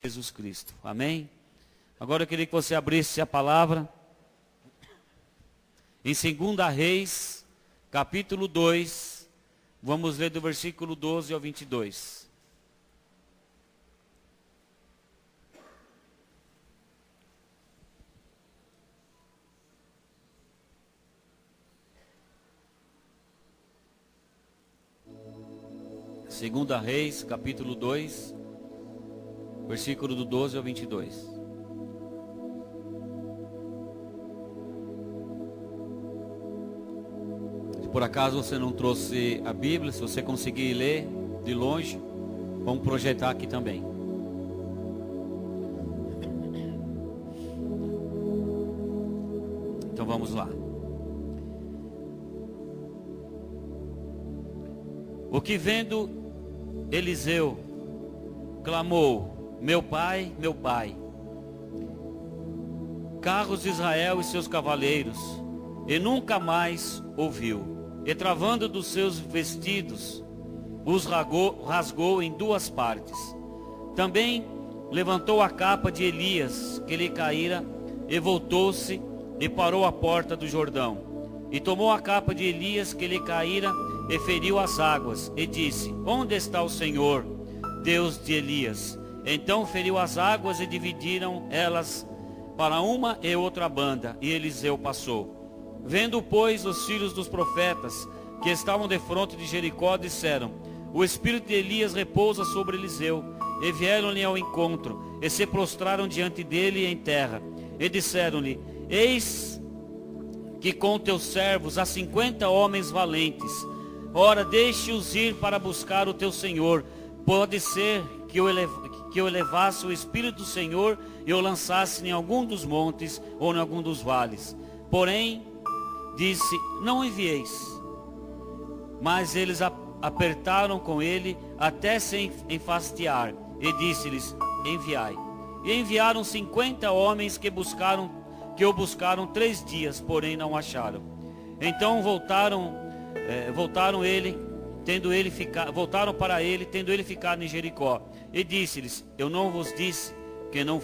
Jesus Cristo. Amém? Agora eu queria que você abrisse a palavra em 2 Reis, capítulo 2, vamos ler do versículo 12 ao 22. Segunda Reis, capítulo 2, versículo do 12 ao 22. Se por acaso você não trouxe a Bíblia, se você conseguir ler de longe, vamos projetar aqui também. Então vamos lá. O que vendo Eliseu clamou: meu pai, carros de Israel e seus cavaleiros, e nunca mais ouviu. E travando dos seus vestidos, os rasgou em duas partes. Também levantou a capa de Elias, que lhe caíra, e voltou-se e parou à porta do Jordão. E tomou a capa de Elias, que lhe caíra, e feriu as águas, e disse: onde está o Senhor, Deus de Elias? Então feriu as águas e dividiram elas para uma e outra banda, e Eliseu passou. Vendo, pois, os filhos dos profetas que estavam defronte de Jericó, disseram: o espírito de Elias repousa sobre Eliseu. E vieram-lhe ao encontro, e se prostraram diante dele em terra. E disseram-lhe: eis que com teus servos há 50 homens valentes. Ora, deixe-os ir para buscar o teu Senhor. Pode ser que eu levasse o Espírito do Senhor e o lançasse em algum dos montes ou em algum dos vales. Porém, disse: não envieis. Mas eles apertaram com ele até se enfastiar, e disse-lhes: enviai. E enviaram 50 homens que o buscaram 3 dias, porém não acharam. Então voltaram para ele, tendo ele ficado em Jericó. E disse-lhes: eu não vos disse que não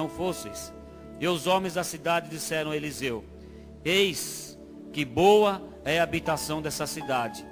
fosseis? E os homens da cidade disseram a Eliseu: eis que boa é a habitação dessa cidade,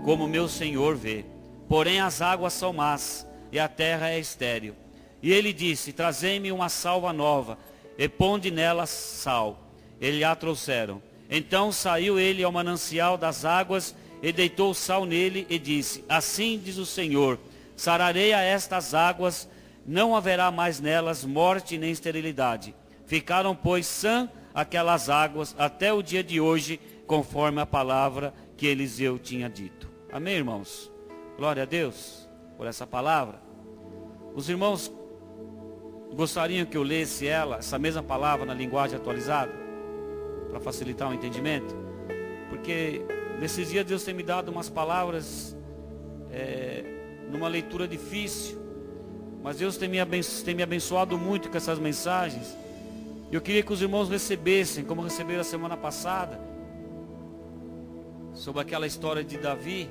como meu senhor vê. Porém as águas são más, e a terra é estéril. E ele disse: trazei-me uma salva nova, e ponde nela sal. Eles a trouxeram. Então saiu ele ao manancial das águas, e deitou sal nele, e disse: assim diz o Senhor, sararei a estas águas, não haverá mais nelas morte nem esterilidade. Ficaram, pois, sã aquelas águas até o dia de hoje, conforme a palavra que Eliseu tinha dito. Amém, irmãos? Glória a Deus por essa palavra. Os irmãos gostariam que eu lesse essa mesma palavra na linguagem atualizada, para facilitar o entendimento? Porque nesses dias Deus tem me dado umas palavras numa leitura difícil, mas Deus tem me abençoado muito com essas mensagens. E eu queria que os irmãos recebessem, como receberam a semana passada, sobre aquela história de Davi.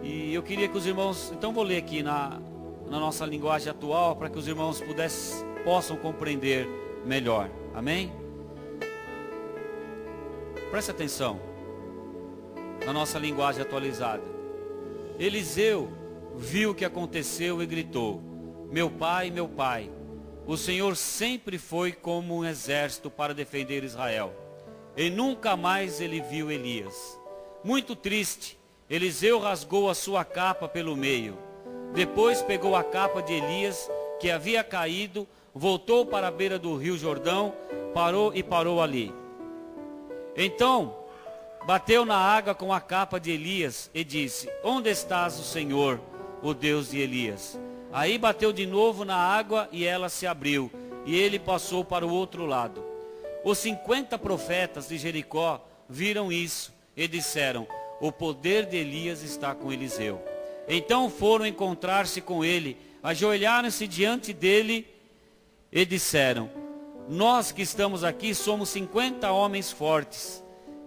E eu queria que os irmãos, então vou ler aqui na nossa linguagem atual, para que os irmãos possam compreender melhor. Amém? Preste atenção na nossa linguagem atualizada. Eliseu viu o que aconteceu e gritou: meu pai, o Senhor sempre foi como um exército para defender Israel. E nunca mais ele viu Elias. Muito triste, Eliseu rasgou a sua capa pelo meio. Depois pegou a capa de Elias, que havia caído, voltou para a beira do rio Jordão, parou ali. Então bateu na água com a capa de Elias e disse: onde estás, o Senhor, o Deus de Elias? Aí bateu de novo na água e ela se abriu, e ele passou para o outro lado. Os 50 profetas de Jericó viram isso e disseram: o poder de Elias está com Eliseu. Então foram encontrar-se com ele, ajoelharam-se diante dele e disseram: nós que estamos aqui somos 50 homens fortes.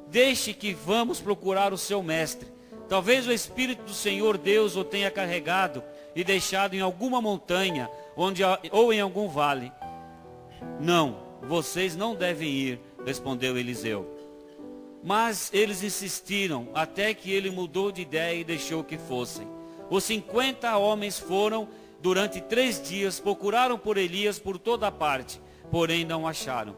Deixe que vamos procurar o seu mestre. Talvez o Espírito do Senhor Deus o tenha carregado e deixado em alguma montanha ou em algum vale? Não, vocês não devem ir, respondeu Eliseu. Mas eles insistiram, até que ele mudou de ideia e deixou que fossem. Os 50 homens foram durante 3 dias, procuraram por Elias por toda parte, porém não acharam.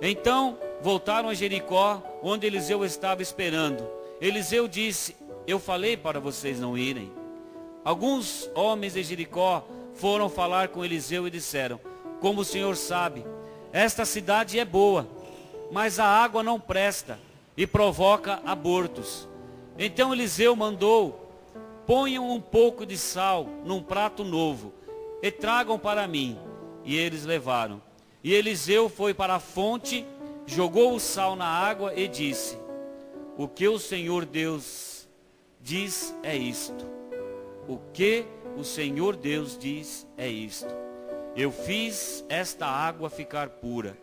Então voltaram a Jericó, onde Eliseu estava esperando. Eliseu disse: eu falei para vocês não irem. Alguns homens de Jericó foram falar com Eliseu e disseram: como o senhor sabe, esta cidade é boa, mas a água não presta e provoca abortos. Então Eliseu mandou: ponham um pouco de sal num prato novo e tragam para mim. E eles levaram. E Eliseu foi para a fonte, jogou o sal na água e disse: o que o Senhor Deus diz é isto. O que o Senhor Deus diz é isto. Eu fiz esta água ficar pura,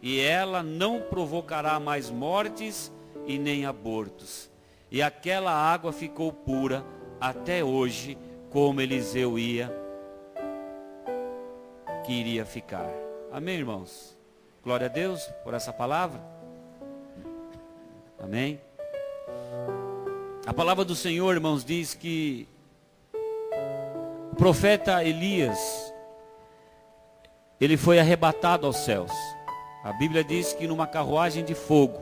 e ela não provocará mais mortes e nem abortos. E aquela água ficou pura até hoje, como Eliseu queria ficar. Amém, irmãos? Glória a Deus por essa palavra. Amém? A palavra do Senhor, irmãos, diz que o profeta Elias, ele foi arrebatado aos céus. A Bíblia diz que numa carruagem de fogo,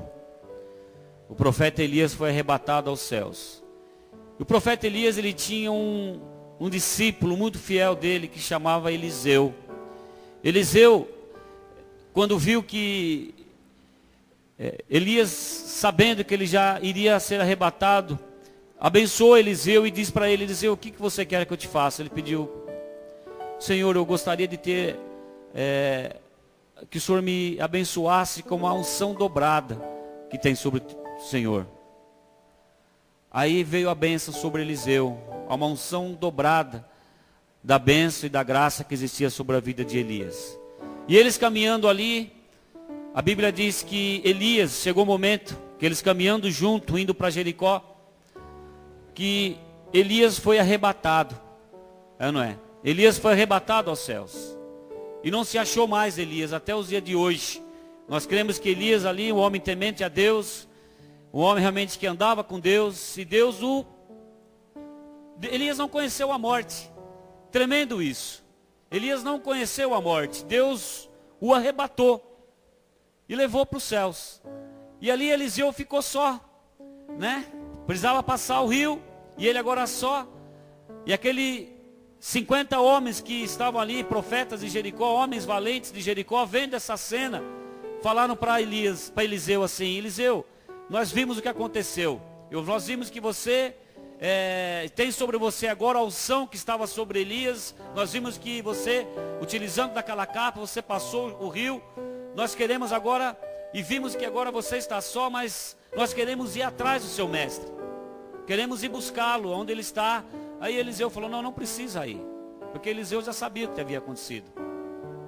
o profeta Elias foi arrebatado aos céus. O profeta Elias, ele tinha um discípulo muito fiel dele, que chamava Eliseu. Eliseu, quando viu que Elias, sabendo que ele já iria ser arrebatado, abençoou Eliseu e disse para ele: Eliseu, o que você quer que eu te faça? Ele pediu: Senhor, eu gostaria de ter, que o Senhor me abençoasse com uma unção dobrada que tem sobre o Senhor. Aí veio a bênção sobre Eliseu, uma unção dobrada da bênção e da graça que existia sobre a vida de Elias. E eles caminhando ali, a Bíblia diz que Elias, chegou o momento que eles caminhando junto, indo para Jericó, que Elias foi arrebatado. Não é? Elias foi arrebatado aos céus. E não se achou mais Elias até os dias de hoje. Nós cremos que Elias ali, um homem temente a Deus, um homem realmente que andava com Deus, e Elias não conheceu a morte. Tremendo isso. Elias não conheceu a morte. Deus o arrebatou e levou para os céus. E ali Eliseu ficou só, né? Precisava passar o rio, e ele agora só. E aquele 50 homens que estavam ali, profetas de Jericó, homens valentes de Jericó, vendo essa cena, falaram para Eliseu assim: Eliseu, nós vimos o que aconteceu. Nós vimos que você tem sobre você agora a unção que estava sobre Elias. Nós vimos que você, utilizando daquela capa, você passou o rio. Nós queremos agora, e vimos que agora você está só, mas nós queremos ir atrás do seu mestre. Queremos ir buscá-lo, onde ele está. Aí Eliseu falou: não precisa ir. Porque Eliseu já sabia o que havia acontecido.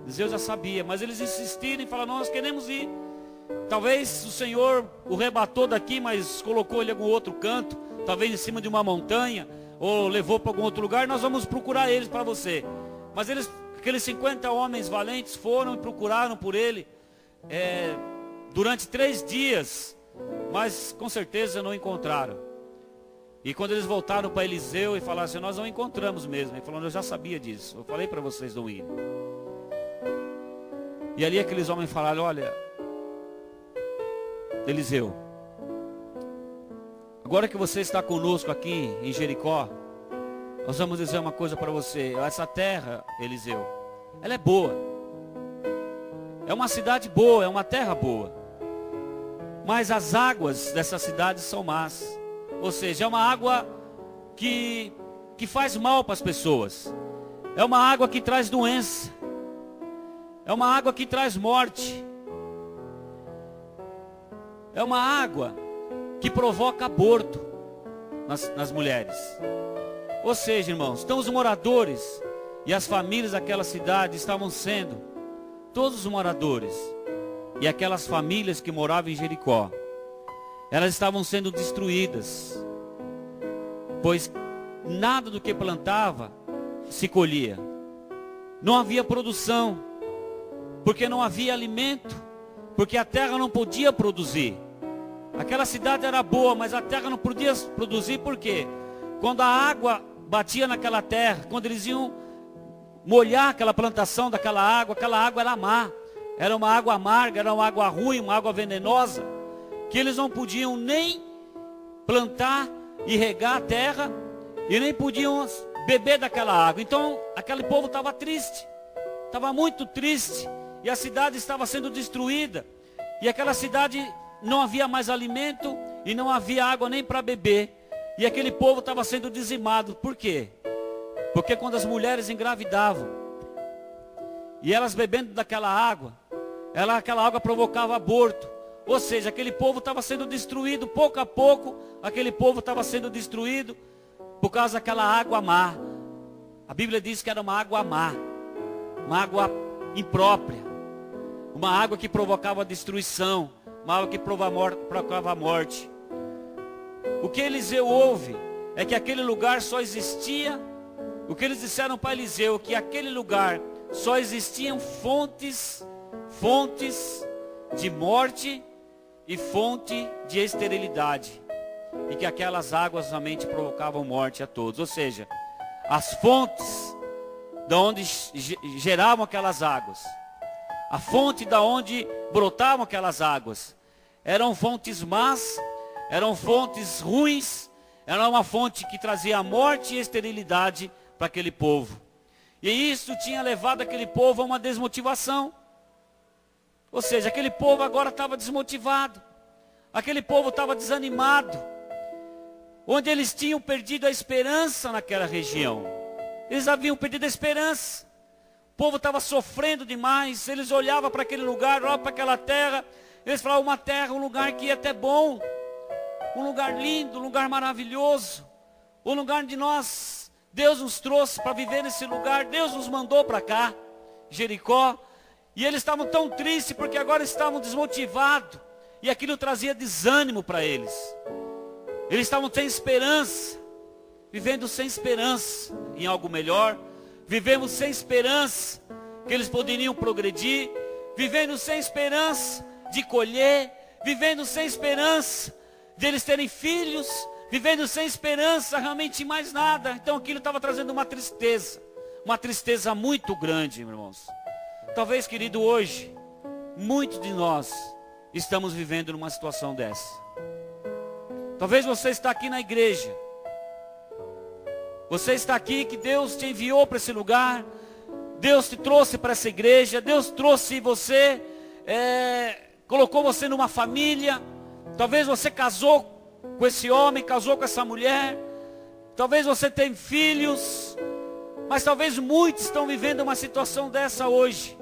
Eliseu já sabia, mas eles insistiram e falaram: não, nós queremos ir. Talvez o Senhor o arrebatou daqui, mas colocou ele em algum outro canto, talvez em cima de uma montanha, ou levou para algum outro lugar. Nós vamos procurar eles para você. Mas aqueles 50 homens valentes foram e procuraram por ele durante 3 dias, mas com certeza não encontraram. E quando eles voltaram para Eliseu e falaram assim: nós não encontramos mesmo. Ele falou: eu já sabia disso, eu falei para vocês não irem. E ali aqueles homens falaram: olha, Eliseu, agora que você está conosco aqui em Jericó, nós vamos dizer uma coisa para você. Essa terra, Eliseu, ela é boa. É uma cidade boa, é uma terra boa. Mas as águas dessa cidade são más. Ou seja, é uma água que faz mal para as pessoas. É uma água que traz doença. É uma água que traz morte. É uma água que provoca aborto nas mulheres. Ou seja, irmãos, então os moradores e as famílias daquela cidade estavam sendo, todos os moradores e aquelas famílias que moravam em Jericó, elas estavam sendo destruídas, pois nada do que plantava se colhia. Não havia produção, porque não havia alimento, porque a terra não podia produzir. Aquela cidade era boa, mas a terra não podia produzir, por quê? Quando a água batia naquela terra, quando eles iam molhar aquela plantação daquela água era má. Era uma água amarga, era uma água ruim, uma água venenosa, que eles não podiam nem plantar e regar a terra, e nem podiam beber daquela água. Então aquele povo estava triste, estava muito triste, e a cidade estava sendo destruída, e aquela cidade não havia mais alimento, e não havia água nem para beber, e aquele povo estava sendo dizimado. Por quê? Porque quando as mulheres engravidavam, e elas bebendo daquela água, aquela água provocava aborto. Ou seja, aquele povo estava sendo destruído, pouco a pouco, aquele povo estava sendo destruído, por causa daquela água má. A Bíblia diz que era uma água má, uma água imprópria, uma água que provocava destruição, uma água que provocava a morte. O que Eliseu ouve é que aquele lugar só existia, o que eles disseram para Eliseu, que aquele lugar só existiam fontes de morte e fonte de esterilidade, e que aquelas águas somente provocavam morte a todos. Ou seja, as fontes da onde geravam aquelas águas, a fonte da onde brotavam aquelas águas, eram fontes más, eram fontes ruins, era uma fonte que trazia morte e esterilidade para aquele povo. E isso tinha levado aquele povo a uma desmotivação. Ou seja, aquele povo agora estava desmotivado, aquele povo estava desanimado, onde eles tinham perdido a esperança naquela região. Eles haviam perdido a esperança, o povo estava sofrendo demais. Eles olhavam para aquele lugar, olhavam para aquela terra, eles falavam: uma terra, um lugar que é até bom, um lugar lindo, um lugar maravilhoso, um lugar de nós, Deus nos trouxe para viver nesse lugar, Deus nos mandou para cá, Jericó. E eles estavam tão tristes porque agora estavam desmotivados, e aquilo trazia desânimo para eles. Eles estavam sem esperança, vivendo sem esperança em algo melhor, vivendo sem esperança que eles poderiam progredir, vivendo sem esperança de colher, vivendo sem esperança de eles terem filhos, vivendo sem esperança realmente em mais nada. Então aquilo estava trazendo uma tristeza muito grande, meus irmãos. Talvez, querido, hoje, muitos de nós estamos vivendo numa situação dessa. Talvez você está aqui na igreja. Você está aqui que Deus te enviou para esse lugar. Deus te trouxe para essa igreja. Deus trouxe você, colocou você numa família. Talvez você casou com esse homem, casou com essa mulher. Talvez você tenha filhos. Mas talvez muitos estão vivendo uma situação dessa hoje.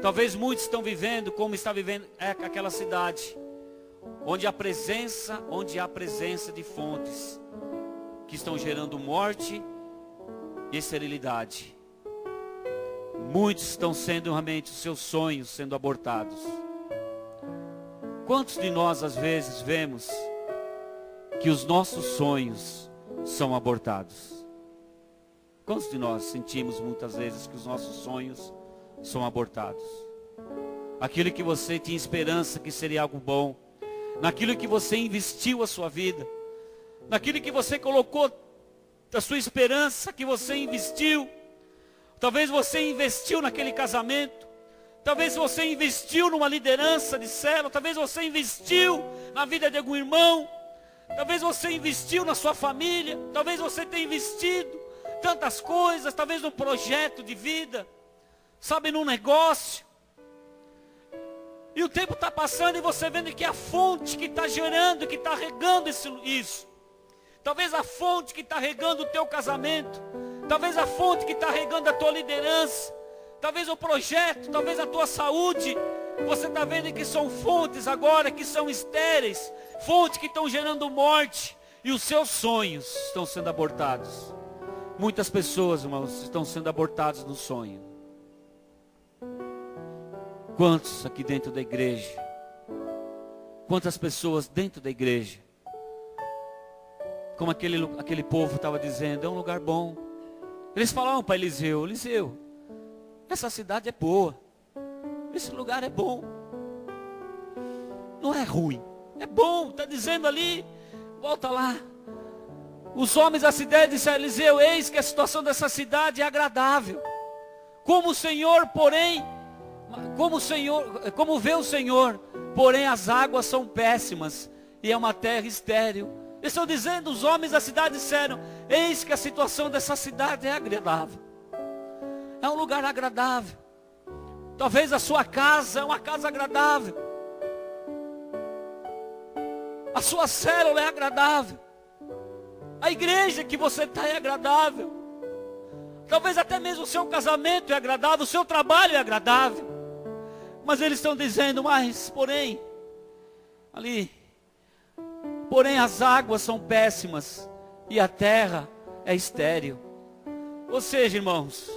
Talvez muitos estão vivendo como está vivendo aquela cidade, onde há presença de fontes que estão gerando morte e esterilidade. Muitos estão sendo realmente os seus sonhos sendo abortados. Quantos de nós às vezes vemos que os nossos sonhos são abortados? Quantos de nós sentimos muitas vezes que os nossos sonhos são abortados? Aquilo que você tinha esperança que seria algo bom, naquilo que você investiu a sua vida, naquilo que você colocou a sua esperança, que você investiu. Talvez você investiu naquele casamento, talvez você investiu numa liderança de célula, talvez você investiu na vida de algum irmão, talvez você investiu na sua família, talvez você tenha investido tantas coisas, talvez num projeto de vida, sabe, num negócio. E o tempo está passando e você vendo que a fonte que está gerando, que está regando isso. Talvez a fonte que está regando o teu casamento, talvez a fonte que está regando a tua liderança, talvez o projeto, talvez a tua saúde. Você está vendo que são fontes agora que são estéreis, fontes que estão gerando morte, e os seus sonhos estão sendo abortados. Muitas pessoas, irmãos, estão sendo abortadas no sonho. Quantos aqui dentro da igreja? Quantas pessoas dentro da igreja? Como aquele povo estava dizendo, é um lugar bom, Eles falavam para Eliseu: Eliseu, essa cidade é boa, esse lugar é bom, não é ruim, é bom. Está dizendo ali, volta lá. Os homens da cidade disseram: Eliseu, eis que a situação dessa cidade é agradável. Como vê o Senhor, porém as águas são péssimas e é uma terra estéril. Eles estão dizendo, os homens da cidade disseram: eis que a situação dessa cidade é agradável. É um lugar agradável. Talvez a sua casa é uma casa agradável. A sua célula é agradável. A igreja que você está é agradável. Talvez até mesmo o seu casamento é agradável, o seu trabalho é agradável. Mas eles estão dizendo, porém as águas são péssimas e a terra é estéril. Ou seja, irmãos,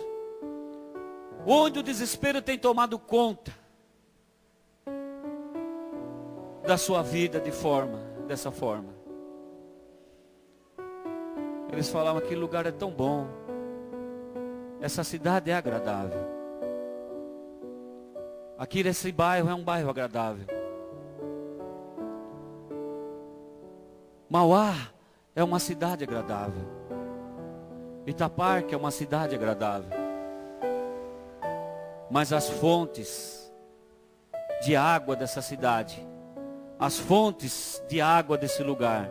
onde o desespero tem tomado conta da sua vida dessa forma. Eles falavam: aquele lugar é tão bom, essa cidade é agradável, aqui nesse bairro é um bairro agradável, Mauá é uma cidade agradável, Itaparque é uma cidade agradável, mas as fontes de água dessa cidade, as fontes de água desse lugar,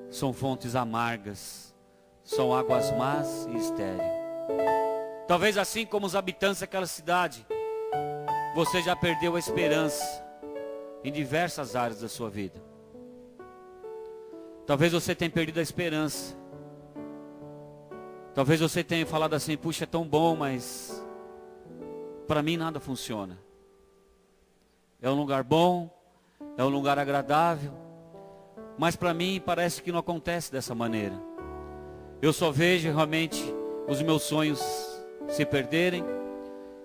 são fontes amargas, são águas más e estéreis. Talvez assim como os habitantes daquela cidade, você já perdeu a esperança em diversas áreas da sua vida. Talvez você tenha perdido a esperança. Talvez você tenha falado assim: puxa, é tão bom, mas para mim nada funciona. É um lugar bom, é um lugar agradável, mas para mim parece que não acontece dessa maneira. Eu só vejo realmente os meus sonhos se perderem.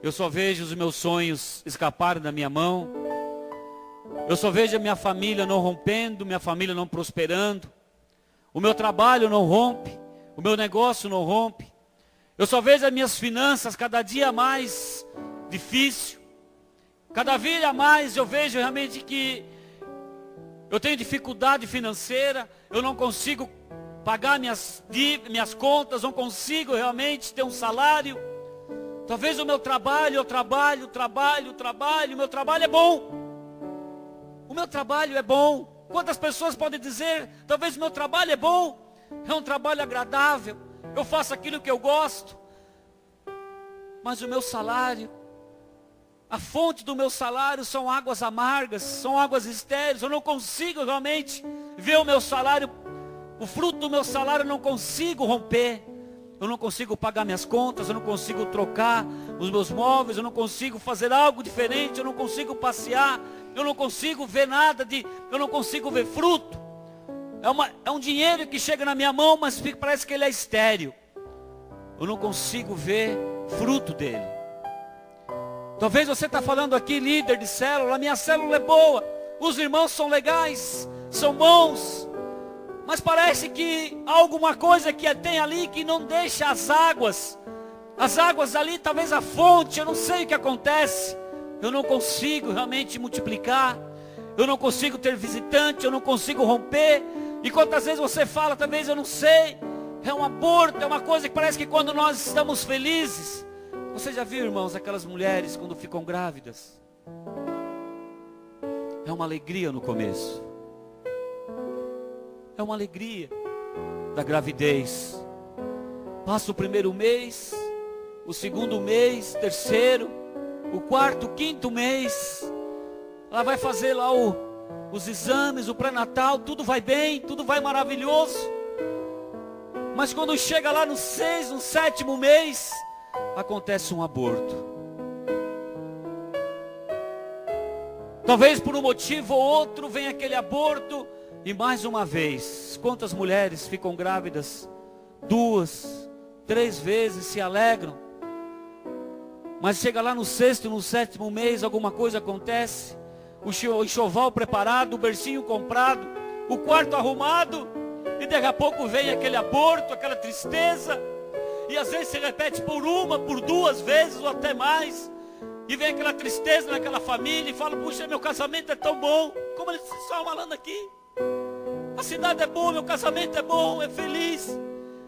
Eu só vejo os meus sonhos escaparem da minha mão. Eu só vejo a minha família não rompendo, minha família não prosperando. O meu trabalho não rompe, o meu negócio não rompe. Eu só vejo as minhas finanças cada dia mais difícil. Cada dia mais eu vejo realmente que eu tenho dificuldade financeira, eu não consigo pagar minhas contas, não consigo realmente ter um salário. Talvez o meu trabalho, o meu trabalho é bom. O meu trabalho é bom. Quantas pessoas podem dizer, talvez o meu trabalho é bom, é um trabalho agradável, eu faço aquilo que eu gosto, mas o meu salário, a fonte do meu salário são águas amargas, são águas estéreis. Eu não consigo realmente ver o meu salário, o fruto do meu salário eu não consigo romper. Eu não consigo pagar minhas contas, eu não consigo trocar os meus móveis, eu não consigo fazer algo diferente, eu não consigo passear, eu não consigo ver eu não consigo ver fruto. É um dinheiro que chega na minha mão, mas parece que ele é estéril. Eu não consigo ver fruto dele. Talvez você está falando aqui, líder de célula, a minha célula é boa, os irmãos são legais, são bons, mas parece que há alguma coisa que tem ali que não deixa as águas ali, talvez a fonte, eu não sei o que acontece. Eu não consigo realmente multiplicar, eu não consigo ter visitante, eu não consigo romper. E quantas vezes você fala, talvez eu não sei, é um aborto, é uma coisa que parece que quando nós estamos felizes. Você já viu, irmãos, aquelas mulheres quando ficam grávidas? É uma alegria no começo. É uma alegria da gravidez. Passa o primeiro mês, o segundo mês, terceiro, o quarto, quinto mês. Ela vai fazer lá os exames, o pré-natal, tudo vai bem, tudo vai maravilhoso. Mas quando chega lá no 6, no 7º mês, acontece um aborto. Talvez por um motivo ou outro vem aquele aborto. E mais uma vez, quantas mulheres ficam grávidas 2, 3 vezes, se alegram. Mas chega lá no 6º, no 7º mês, alguma coisa acontece. O enxoval preparado, o bercinho comprado, o quarto arrumado. E daqui a pouco vem aquele aborto, aquela tristeza. e às vezes se repete por uma, por duas vezes ou até mais, e vem aquela tristeza naquela família e fala, puxa, meu casamento é tão bom, como eles estão falando aqui, a cidade é boa, meu casamento é bom, é feliz,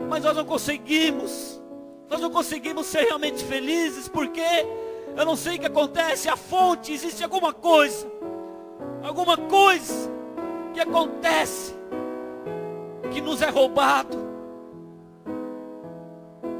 mas nós não conseguimos ser realmente felizes, porque eu não sei o que acontece, a fonte, existe alguma coisa que acontece, que nos é roubado.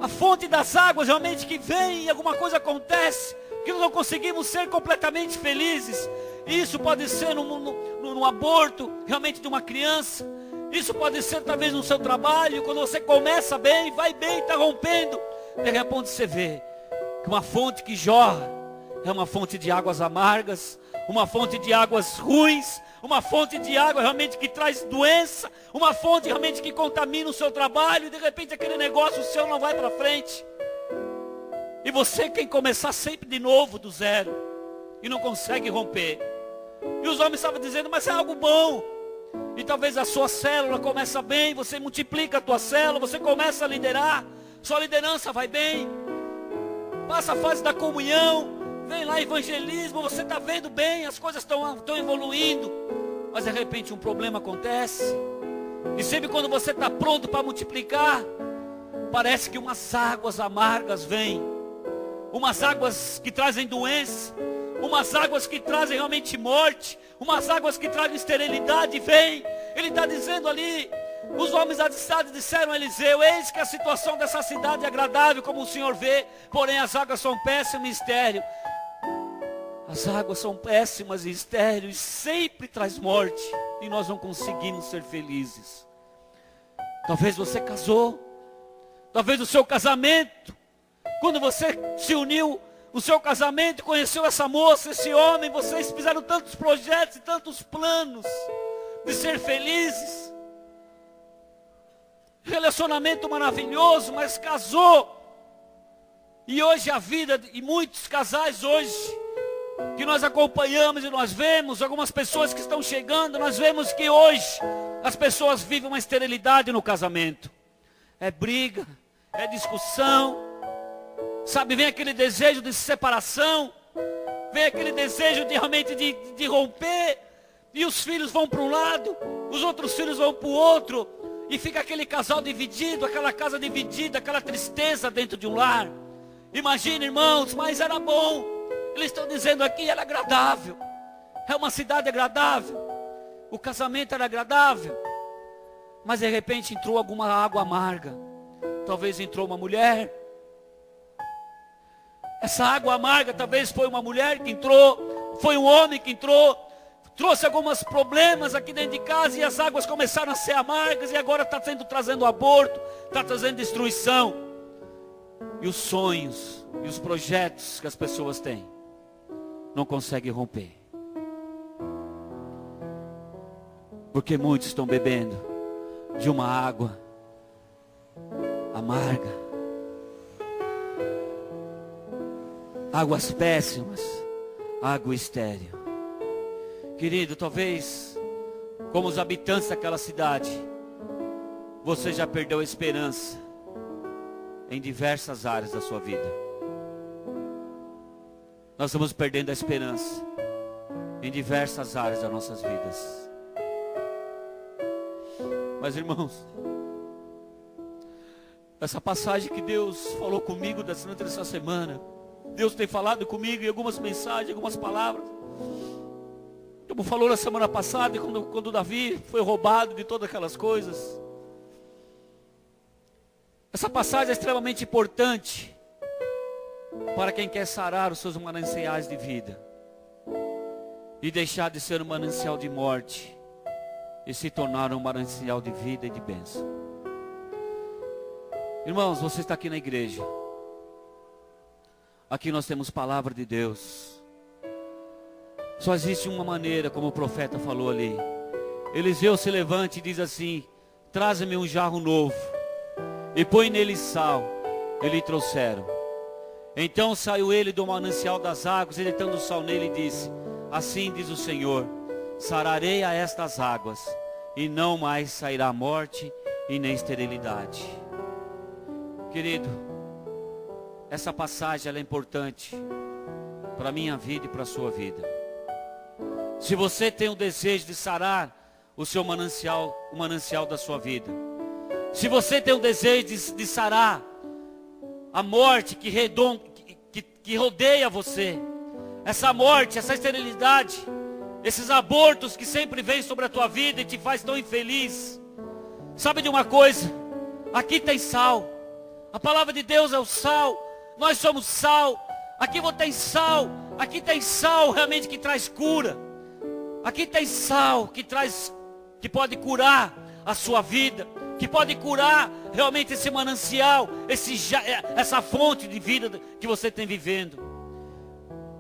A fonte das águas realmente que vem e alguma coisa acontece, que nós não conseguimos ser completamente felizes. Isso pode ser no aborto, realmente de uma criança. Isso pode ser talvez no seu trabalho, quando você começa bem, vai bem, está rompendo. De repente você vê que uma fonte que jorra é uma fonte de águas amargas, uma fonte de águas ruins, uma fonte de água realmente que traz doença, uma fonte realmente que contamina o seu trabalho, e de repente aquele negócio seu não vai para frente. E você quer começar sempre de novo, do zero, e não consegue romper. E os homens estavam dizendo, mas é algo bom. E talvez a sua célula começa bem, você multiplica a tua célula, você começa a liderar, sua liderança vai bem, passa a fase da comunhão, vem lá evangelismo, você está vendo bem, as coisas estão evoluindo, mas de repente um problema acontece, e sempre quando você está pronto para multiplicar, parece que umas águas amargas vêm, umas águas que trazem doença, umas águas que trazem realmente morte, umas águas que trazem esterilidade, vem. Ele está dizendo ali, os homens da cidade disseram a Eliseu, eis que a situação dessa cidade é agradável, como o Senhor vê, porém as águas são péssimas e estéril. As águas são péssimas e estéreis, sempre traz morte, e nós não conseguimos ser felizes. Talvez você casou, talvez o seu casamento, quando você se uniu, o seu casamento, conheceu essa moça, esse homem, vocês fizeram tantos projetos e tantos planos de ser felizes. Relacionamento maravilhoso, mas casou. E hoje a vida, e muitos casais hoje, que nós acompanhamos e nós vemos, algumas pessoas que estão chegando, nós vemos que hoje as pessoas vivem uma esterilidade no casamento. É briga, é discussão. Sabe, vem aquele desejo de separação, vem aquele desejo de realmente de romper, e os filhos vão para um lado, os outros filhos vão para o outro, e fica aquele casal dividido, aquela casa dividida, aquela tristeza dentro de um lar. Imagina, irmãos, mas era bom, eles estão dizendo aqui, era agradável, é uma cidade agradável, o casamento era agradável, mas de repente entrou alguma água amarga, talvez entrou uma mulher. Essa água amarga talvez foi uma mulher que entrou, foi um homem que entrou, trouxe alguns problemas aqui dentro de casa, e as águas começaram a ser amargas, e agora está trazendo aborto, está trazendo destruição. E os sonhos e os projetos que as pessoas têm não conseguem romper, porque muitos estão bebendo de uma água amarga, águas péssimas, água estéril. Querido, talvez, como os habitantes daquela cidade, você já perdeu a esperança em diversas áreas da sua vida. Nós estamos perdendo a esperança em diversas áreas das nossas vidas. Mas, irmãos, essa passagem que Deus falou comigo durante essa semana, Deus tem falado comigo em algumas mensagens, algumas palavras. Como falou na semana passada, quando Davi foi roubado de todas aquelas coisas. Essa passagem é extremamente importante para quem quer sarar os seus mananciais de vida e deixar de ser um manancial de morte e se tornar um manancial de vida e de bênção. Irmãos, você está aqui na igreja. Aqui nós temos palavra de Deus. Só existe uma maneira, como o profeta falou ali. Eliseu se levanta e diz assim: traze-me um jarro novo e põe nele sal. E lhe trouxeram. Então saiu ele do manancial das águas, e deitando o sal nele, disse: assim diz o Senhor, sararei a estas águas, e não mais sairá morte e nem esterilidade. Querido, essa passagem ela é importante para a minha vida e para a sua vida. Se você tem o desejo de sarar o seu manancial, o manancial da sua vida. Se você tem o desejo de sarar a morte que rodeia você, essa morte, essa esterilidade, esses abortos que sempre vêm sobre a tua vida e te faz tão infeliz. Sabe de uma coisa? Aqui tem sal. A palavra de Deus é o sal. Nós somos sal. Aqui tem sal. Aqui tem sal realmente que traz cura. Aqui tem sal que pode curar a sua vida, que pode curar realmente esse manancial, essa fonte de vida que você tem vivendo.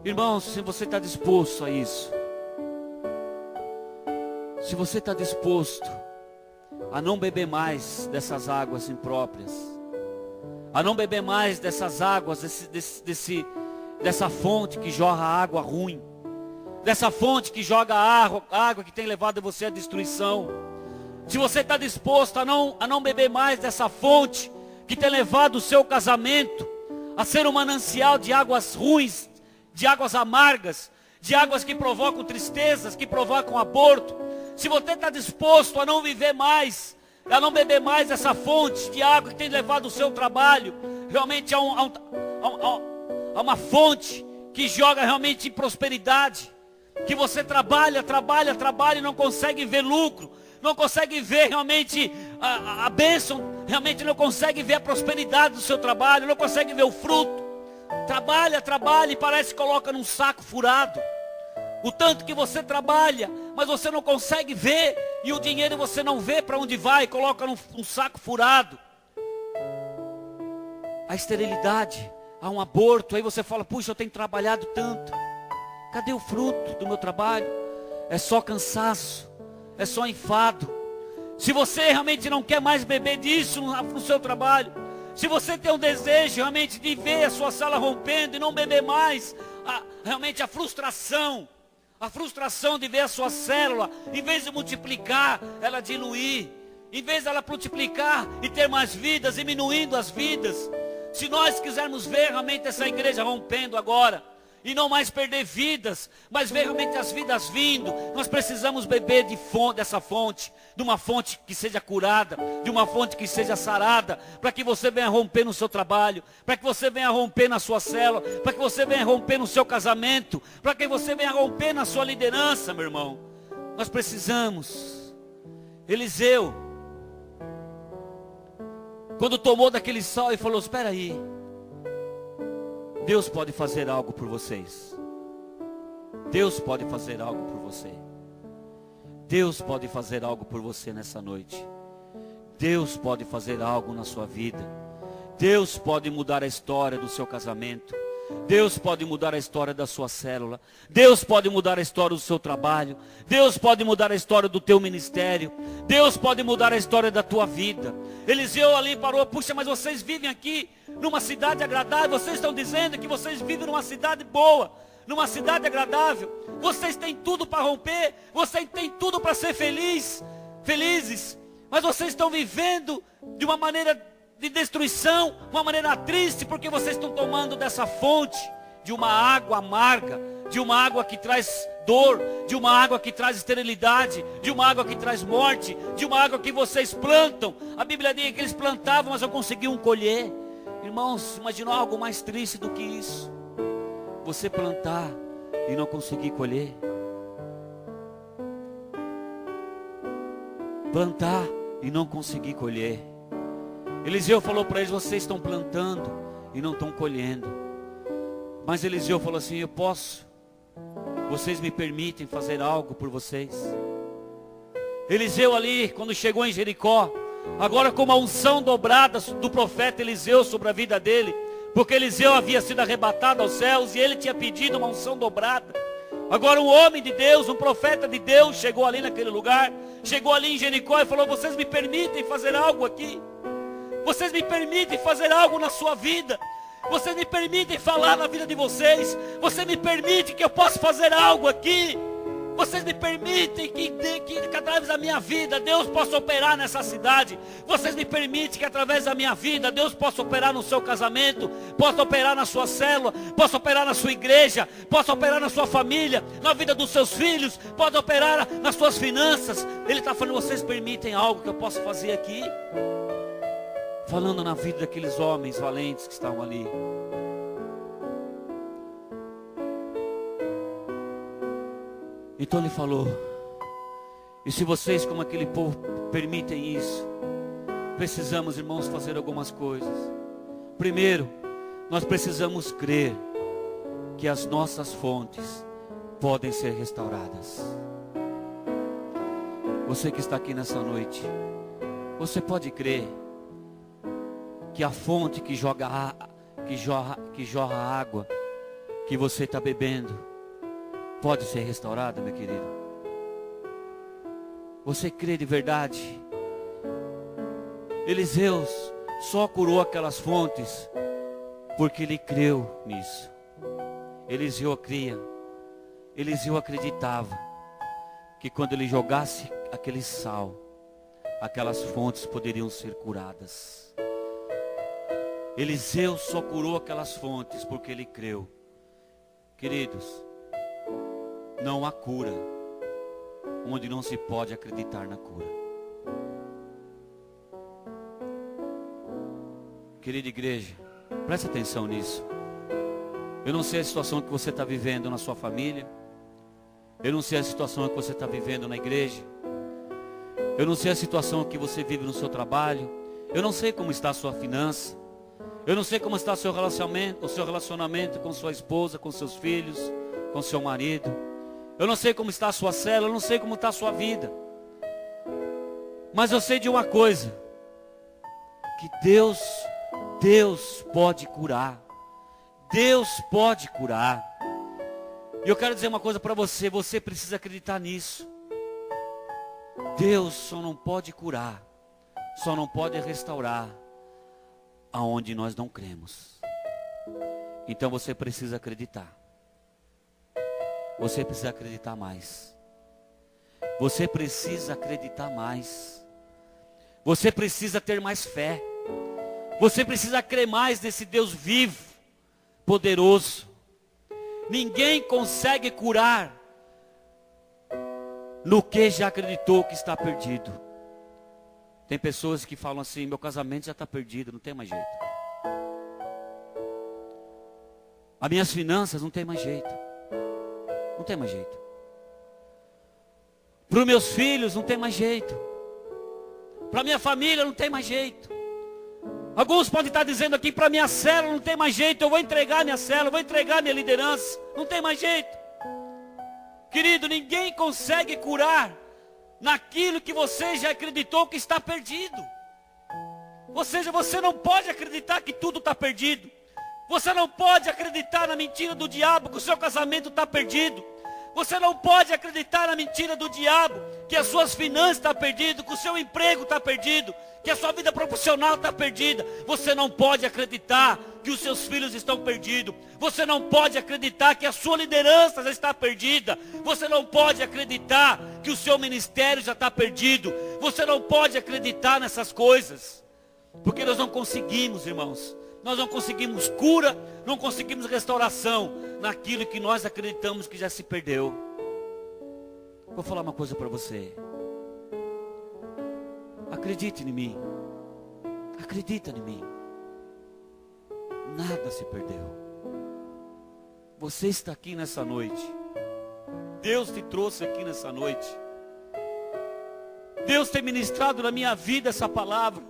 Irmãos, se você está disposto a isso, se você está disposto a não beber mais dessas águas impróprias, a não beber mais dessas águas, dessa fonte que jorra água ruim, dessa fonte que joga água que tem levado você à destruição. Se você está disposto a não beber mais dessa fonte que tem levado o seu casamento a ser um manancial de águas ruins, de águas amargas, de águas que provocam tristezas, que provocam aborto. Se você está disposto a não viver mais, a não beber mais dessa fonte de água que tem levado o seu trabalho realmente a uma fonte que joga realmente em prosperidade, que você trabalha e não consegue ver lucro, não consegue ver realmente a bênção, realmente não consegue ver a prosperidade do seu trabalho, não consegue ver o fruto. Trabalha e parece que coloca num saco furado. O tanto que você trabalha, mas você não consegue ver, e o dinheiro você não vê para onde vai, coloca num saco furado. A esterilidade, há um aborto, aí você fala, puxa, eu tenho trabalhado tanto. Cadê o fruto do meu trabalho? É só cansaço, é só enfado. Se você realmente não quer mais beber disso no seu trabalho, se você tem um desejo realmente de ver a sua sala rompendo e não beber mais, realmente a frustração de ver a sua célula, em vez de multiplicar, ela diluir, em vez de ela multiplicar e ter mais vidas, diminuindo as vidas. Se nós quisermos ver realmente essa igreja rompendo agora, e não mais perder vidas, mas ver realmente as vidas vindo, nós precisamos beber dessa fonte, de uma fonte que seja curada, de uma fonte que seja sarada, para que você venha romper no seu trabalho, para que você venha romper na sua célula, para que você venha romper no seu casamento, para que você venha romper na sua liderança, meu irmão. Nós precisamos. Eliseu, quando tomou daquele sal e falou, espera aí, Deus pode fazer algo por vocês. Deus pode fazer algo por você. Deus pode fazer algo por você nessa noite. Deus pode fazer algo na sua vida. Deus pode mudar a história do seu casamento. Deus pode mudar a história da sua célula. Deus pode mudar a história do seu trabalho. Deus pode mudar a história do teu ministério. Deus pode mudar a história da tua vida. Eliseu ali parou, puxa, mas vocês vivem aqui numa cidade agradável. Vocês estão dizendo que vocês vivem numa cidade boa, numa cidade agradável. Vocês têm tudo para romper, vocês têm tudo para ser felizes. Mas vocês estão vivendo de uma maneira de destruição, uma maneira triste, porque vocês estão tomando dessa fonte, de uma água amarga, de uma água que traz dor, de uma água que traz esterilidade, de uma água que traz morte, de uma água que vocês plantam. A Bíblia diz que eles plantavam, mas não conseguiam colher. Irmãos, imaginou algo mais triste do que isso? Você plantar e não conseguir colher. Plantar e não conseguir colher. Eliseu falou para eles, vocês estão plantando e não estão colhendo. Mas Eliseu falou assim, eu posso. Vocês me permitem fazer algo por vocês? Eliseu ali, quando chegou em Jericó, agora com uma unção dobrada do profeta Eliseu sobre a vida dele, porque Eliseu havia sido arrebatado aos céus e ele tinha pedido uma unção dobrada. Agora um homem de Deus, um profeta de Deus, chegou ali naquele lugar, chegou ali em Jericó e falou, vocês me permitem fazer algo aqui? Vocês me permitem fazer algo na sua vida? Vocês me permitem falar na vida de vocês? Você me permite que eu possa fazer algo aqui? Vocês me permitem que através da minha vida Deus possa operar nessa cidade. Vocês me permitem que através da minha vida Deus possa operar no seu casamento, possa operar na sua célula, possa operar na sua igreja, possa operar na sua família, na vida dos seus filhos, pode operar nas suas finanças. Ele está falando, vocês permitem algo que eu posso fazer aqui? Falando na vida daqueles homens valentes que estavam ali. Então ele falou, e se vocês como aquele povo permitem isso, precisamos, irmãos, fazer algumas coisas. Primeiro, nós precisamos crer que as nossas fontes podem ser restauradas. Você que está aqui nessa noite, você pode crer que a fonte que jorra água que você está bebendo pode ser restaurada, meu querido? Você crê de verdade? Eliseu só curou aquelas fontes porque ele creu nisso. Eliseu cria. Eliseu acreditava que quando ele jogasse aquele sal, aquelas fontes poderiam ser curadas. Eliseu só curou aquelas fontes porque ele creu. Queridos, não há cura onde não se pode acreditar na cura. Querida igreja, preste atenção nisso. Eu não sei a situação que você está vivendo na sua família. Eu não sei a situação que você está vivendo na igreja. Eu não sei a situação que você vive no seu trabalho. Eu não sei como está a sua finança. Eu não sei como está o seu relacionamento com sua esposa, com seus filhos, com seu marido. Eu não sei como está a sua célula, eu não sei como está a sua vida. Mas eu sei de uma coisa, que Deus pode curar. Deus pode curar. E eu quero dizer uma coisa para você, você precisa acreditar nisso. Deus só não pode curar, só não pode restaurar aonde nós não cremos. Então você precisa acreditar. Você precisa acreditar mais. Você precisa acreditar mais. Você precisa ter mais fé. Você precisa crer mais nesse Deus vivo, poderoso. Ninguém consegue curar no que já acreditou que está perdido. Tem pessoas que falam assim, meu casamento já está perdido, não tem mais jeito. As minhas finanças não tem mais jeito. Não tem mais jeito. Para os meus filhos não tem mais jeito. Para a minha família não tem mais jeito. Alguns podem estar dizendo aqui, para a minha célula não tem mais jeito. Eu vou entregar minha célula, vou entregar minha liderança. Não tem mais jeito. Querido, ninguém consegue curar naquilo que você já acreditou que está perdido. Ou seja, você não pode acreditar que tudo está perdido. Você não pode acreditar na mentira do diabo que o seu casamento está perdido. Você não pode acreditar na mentira do diabo que as suas finanças estão perdidas, que o seu emprego está perdido, que a sua vida profissional está perdida. Você não pode acreditar que os seus filhos estão perdidos. Você não pode acreditar que a sua liderança já está perdida. Você não pode acreditar que o seu ministério já está perdido. Você não pode acreditar nessas coisas. Porque nós não conseguimos, irmãos. Nós não conseguimos cura, não conseguimos restauração naquilo que nós acreditamos que já se perdeu. Vou falar uma coisa para você. Acredite em mim. Acredita em mim. Nada se perdeu. Você está aqui nessa noite. Deus te trouxe aqui nessa noite. Deus tem ministrado na minha vida essa palavra.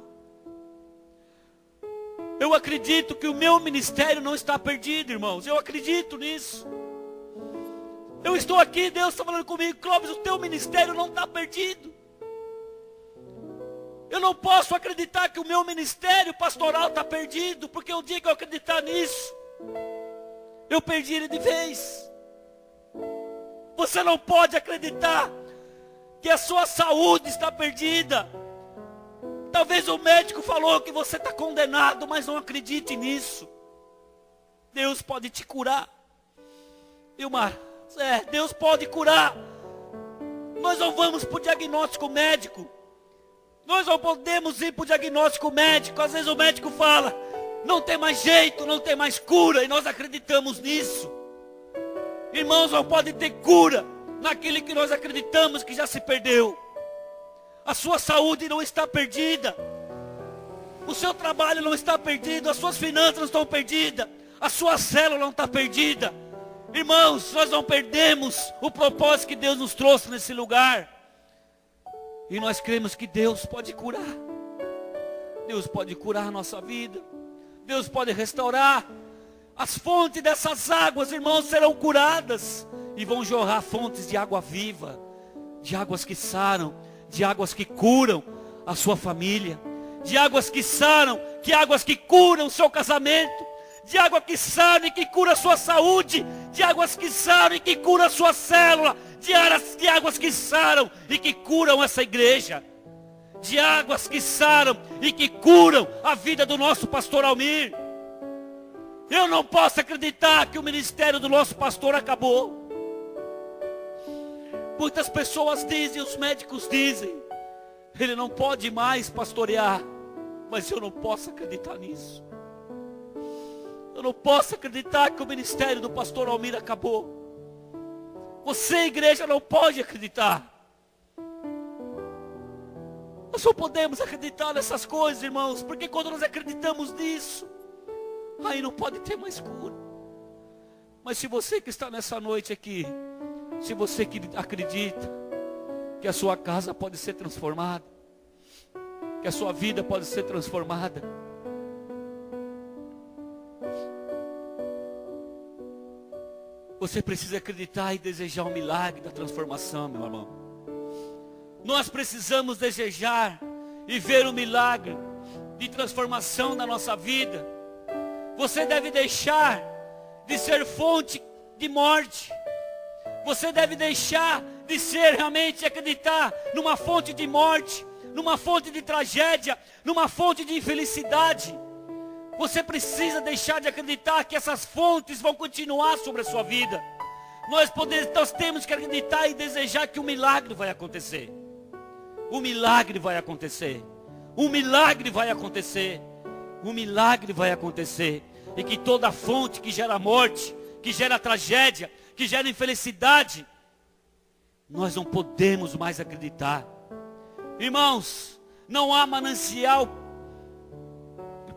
Eu acredito que o meu ministério não está perdido, irmãos. Eu acredito nisso. Eu estou aqui, Deus está falando comigo, Clóvis, o teu ministério não está perdido. Eu não posso acreditar que o meu ministério pastoral está perdido, porque o dia que eu acreditar nisso, eu perdi ele de vez. Você não pode acreditar que a sua saúde está perdida. Talvez o médico falou que você está condenado, mas não acredite nisso. Deus pode te curar. Deus pode curar. Nós não vamos para o diagnóstico médico. Nós não podemos ir para o diagnóstico médico. Às vezes o médico fala, não tem mais jeito, não tem mais cura. E nós acreditamos nisso. Irmãos, não pode ter cura naquele que nós acreditamos que já se perdeu. A sua saúde não está perdida. O seu trabalho não está perdido. As suas finanças não estão perdidas. A sua célula não está perdida. Irmãos, nós não perdemos o propósito que Deus nos trouxe nesse lugar. E nós cremos que Deus pode curar. Deus pode curar a nossa vida. Deus pode restaurar. As fontes dessas águas, irmãos, serão curadas. E vão jorrar fontes de água viva. De águas que saram. De águas que curam a sua família. De águas que saram. De águas que curam o seu casamento. De água que saram e que cura a sua saúde. De águas que saram e que cura a sua célula. De águas que saram e que curam essa igreja. De águas que saram e que curam a vida do nosso pastor Almir. Eu não posso acreditar que o ministério do nosso pastor acabou. Muitas pessoas dizem, os médicos dizem, ele não pode mais pastorear. Mas eu não posso acreditar nisso. Eu não posso acreditar que o ministério do pastor Almir acabou. Você, igreja, não pode acreditar. Nós só podemos acreditar nessas coisas, irmãos, porque quando nós acreditamos nisso, aí não pode ter mais cura. Mas se você que está nessa noite aqui, se você que acredita que a sua casa pode ser transformada, que a sua vida pode ser transformada, você precisa acreditar e desejar um milagre da transformação, meu irmão. Nós precisamos desejar e ver o milagre de transformação na nossa vida. Você deve deixar de ser fonte de morte. Você deve deixar de ser realmente acreditar numa fonte de morte, numa fonte de tragédia, numa fonte de infelicidade. Você precisa deixar de acreditar que essas fontes vão continuar sobre a sua vida. Nós temos que acreditar e desejar que um milagre vai acontecer. Um milagre vai acontecer. Um milagre vai acontecer. Um milagre vai acontecer. E que toda fonte que gera morte, que gera tragédia, que gera infelicidade, nós não podemos mais acreditar. Irmãos, não há manancial,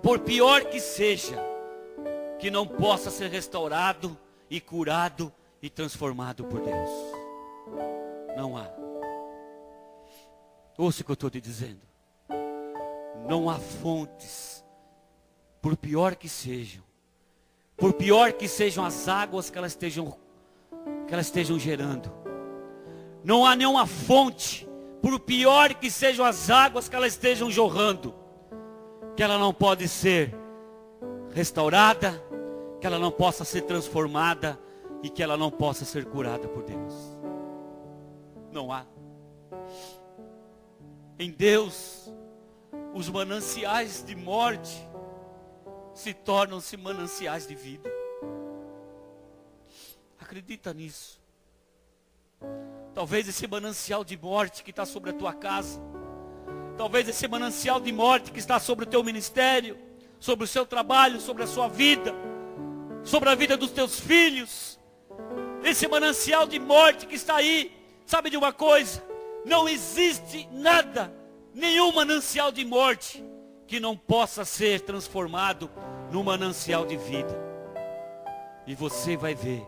por pior que seja, que não possa ser restaurado e curado e transformado por Deus. Não há. Ouça o que eu estou te dizendo. Não há fontes, por pior que sejam as águas que elas estejam gerando. Não há nenhuma fonte, por pior que sejam as águas que elas estejam jorrando, que ela não pode ser restaurada, que ela não possa ser transformada e que ela não possa ser curada por Deus. Não há. Em Deus, os mananciais de morte se tornam-se mananciais de vida. Acredita nisso. Talvez esse manancial de morte que está sobre a tua casa, talvez esse manancial de morte que está sobre o teu ministério, sobre o seu trabalho, sobre a sua vida, sobre a vida dos teus filhos, esse manancial de morte que está aí, sabe de uma coisa? Não existe nada, nenhum manancial de morte que não possa ser transformado num manancial de vida. E você vai ver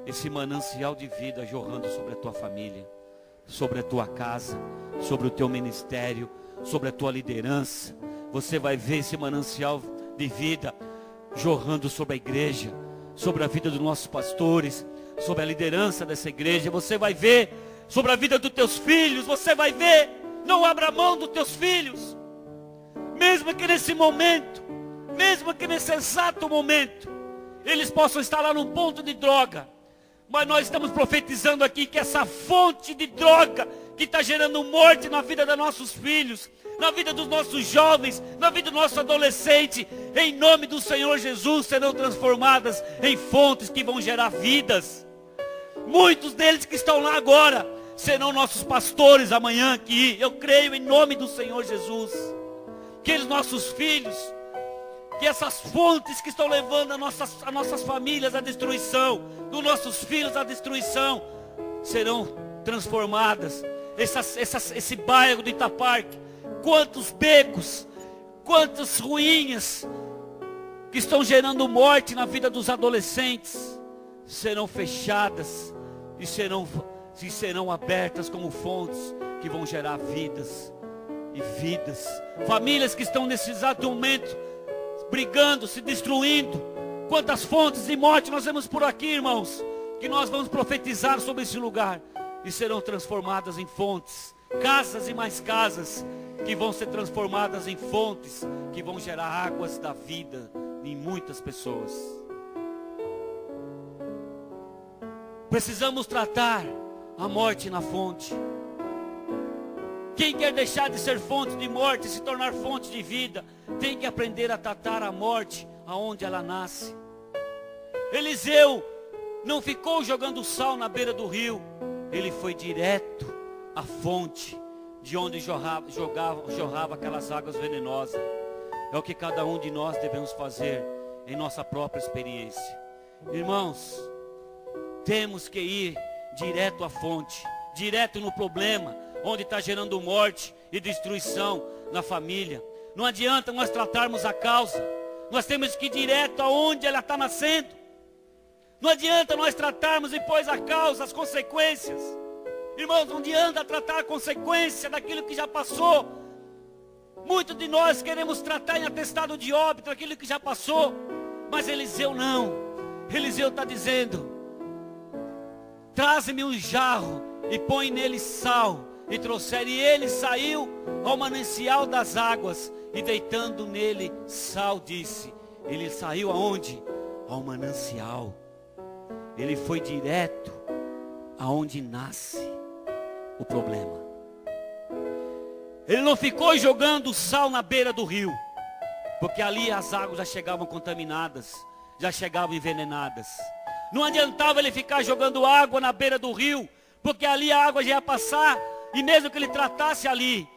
esse manancial de vida jorrando sobre a tua família, sobre a tua casa, sobre o teu ministério, sobre a tua liderança. Você vai ver esse manancial de vida jorrando sobre a igreja, sobre a vida dos nossos pastores, sobre a liderança dessa igreja. Você vai ver sobre a vida dos teus filhos. Você vai ver. Não abra mão dos teus filhos, mesmo que nesse momento, mesmo que nesse exato momento eles possam estar lá num ponto de droga, mas nós estamos profetizando aqui que essa fonte de droga que está gerando morte na vida dos nossos filhos, na vida dos nossos jovens, na vida do nosso adolescente, em nome do Senhor Jesus, serão transformadas em fontes que vão gerar vidas. Muitos deles que estão lá agora serão nossos pastores amanhã aqui. Eu creio em nome do Senhor Jesus. Que os nossos filhos, que essas fontes que estão levando as nossas famílias à destruição, dos nossos filhos à destruição, serão transformadas. Esse bairro do Itaparque, quantos becos, quantas ruínas que estão gerando morte na vida dos adolescentes, serão fechadas e serão abertas como fontes que vão gerar vidas e vidas. Famílias que estão nesse exato momento brigando, se destruindo. Quantas fontes de morte nós vemos por aqui, irmãos, que nós vamos profetizar sobre esse lugar e serão transformadas em fontes. Casas e mais casas que vão ser transformadas em fontes que vão gerar águas da vida em muitas pessoas. Precisamos tratar a morte na fonte. Quem quer deixar de ser fonte de morte e se tornar fonte de vida, tem que aprender a tratar a morte aonde ela nasce. Eliseu não ficou jogando sal na beira do rio, ele foi direto à fonte de onde jorrava aquelas águas venenosas. É o que cada um de nós devemos fazer em nossa própria experiência. Irmãos, temos que ir direto à fonte, direto no problema, onde está gerando morte e destruição na família. Não adianta nós tratarmos a causa, nós temos que ir direto aonde ela está nascendo. Não adianta nós tratarmos depois a causa, as consequências. Irmãos, não adianta tratar a consequência daquilo que já passou. Muitos de nós queremos tratar em atestado de óbito aquilo que já passou, mas Eliseu não. Eliseu está dizendo: traze-me um jarro e põe nele sal. E trouxeram, e ele saiu ao manancial das águas, e deitando nele sal, disse. Ele saiu aonde? Ao manancial. Ele foi direto aonde nasce o problema. Ele não ficou jogando sal na beira do rio, porque ali as águas já chegavam contaminadas, já chegavam envenenadas. Não adiantava ele ficar jogando água na beira do rio, porque ali a água já ia passar, e mesmo que ele tratasse ali,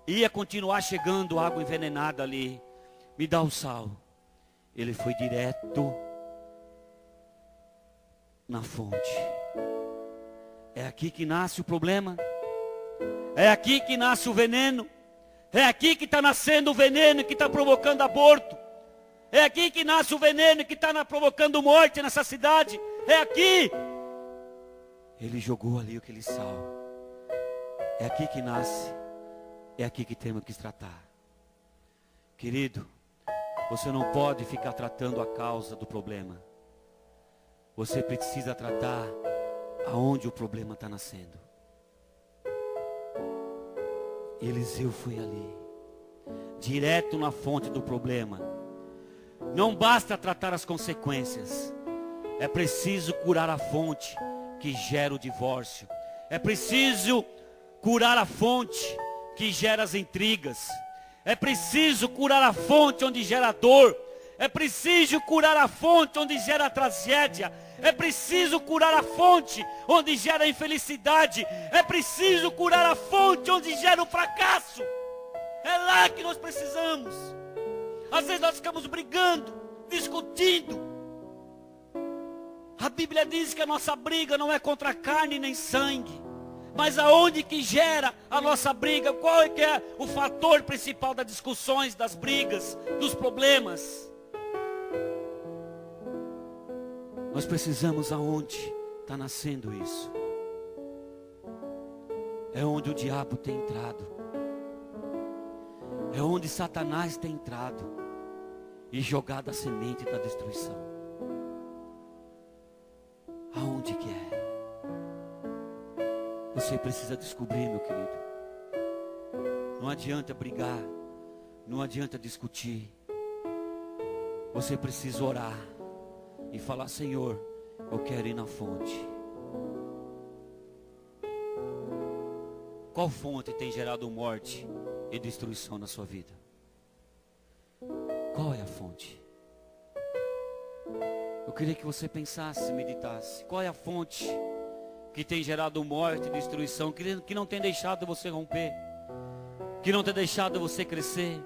ia continuar chegando água envenenada ali. Me dá o sal. Ele foi direto na fonte. É aqui que nasce o problema. É aqui que nasce o veneno. É aqui que está nascendo o veneno que está provocando aborto. É aqui que nasce o veneno que está provocando morte nessa cidade. É aqui. Ele jogou ali aquele sal. É aqui que nasce. É aqui que temos que tratar. Querido, você não pode ficar tratando a causa do problema. Você precisa tratar aonde o problema está nascendo. Eliseu foi ali, direto na fonte do problema. Não basta tratar as consequências. É preciso curar a fonte que gera o divórcio. É preciso curar a fonte que gera as intrigas. É preciso curar a fonte onde gera dor. É preciso curar a fonte onde gera tragédia. É preciso curar a fonte onde gera infelicidade. É preciso curar a fonte onde gera o fracasso. É lá que nós precisamos. Às vezes nós ficamos brigando, discutindo. A Bíblia diz que a nossa briga não é contra carne nem sangue. Mas aonde que gera a nossa briga? Qual é que é o fator principal das discussões, das brigas, dos problemas? Nós precisamos aonde está nascendo isso. É onde o diabo tem entrado. É onde Satanás tem entrado e jogado a semente da destruição. Aonde que é? Você precisa descobrir, meu querido. Não adianta brigar, não adianta discutir. Você precisa orar e falar: Senhor, eu quero ir na fonte. Qual fonte tem gerado morte e destruição na sua vida? Qual é a fonte? Eu queria que você pensasse, meditasse. Qual é a fonte que tem gerado morte e destruição, que não tem deixado você romper, que não tem deixado você crescer,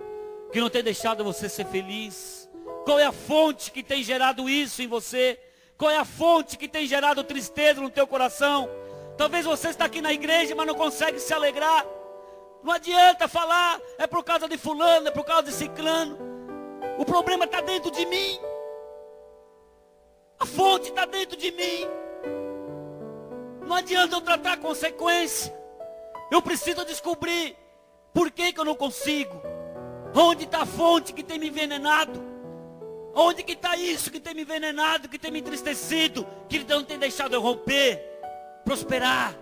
que não tem deixado você ser feliz? Qual é a fonte que tem gerado isso em você? Qual é a fonte que tem gerado tristeza no teu coração? Talvez você está aqui na igreja, mas não consegue se alegrar. Não adianta falar, é por causa de fulano, é por causa de ciclano. O problema está dentro de mim. A fonte está dentro de mim. Não adianta eu tratar a consequência. Eu preciso descobrir por que eu não consigo. Onde está a fonte que tem me envenenado? Onde que está isso que tem me envenenado, que tem me entristecido, que não tem deixado eu romper, prosperar?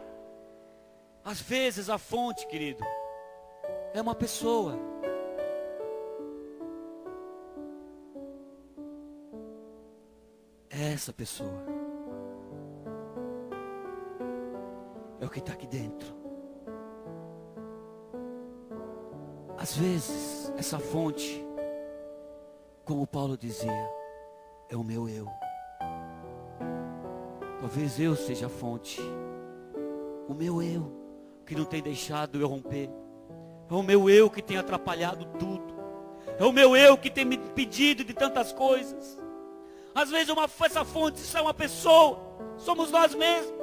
Às vezes a fonte, querido, é uma pessoa. É essa pessoa. É o que está aqui dentro. Às vezes, essa fonte, como Paulo dizia, é o meu eu. Talvez eu seja a fonte. O meu eu, que não tem deixado eu romper. É o meu eu que tem atrapalhado tudo. É o meu eu que tem me impedido de tantas coisas. Às vezes essa fonte é uma pessoa. Somos nós mesmos.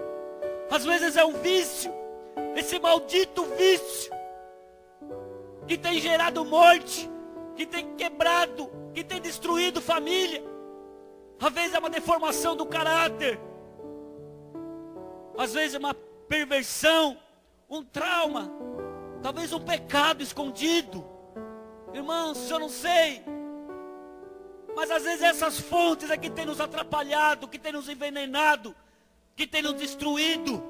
Às vezes é um vício. Esse maldito vício que tem gerado morte, que tem quebrado, que tem destruído família. Às vezes é uma deformação do caráter. Às vezes é uma perversão, um trauma, talvez um pecado escondido. Irmãos, eu não sei, mas às vezes essas fontes é que tem nos atrapalhado, que tem nos envenenado, que tem nos destruído.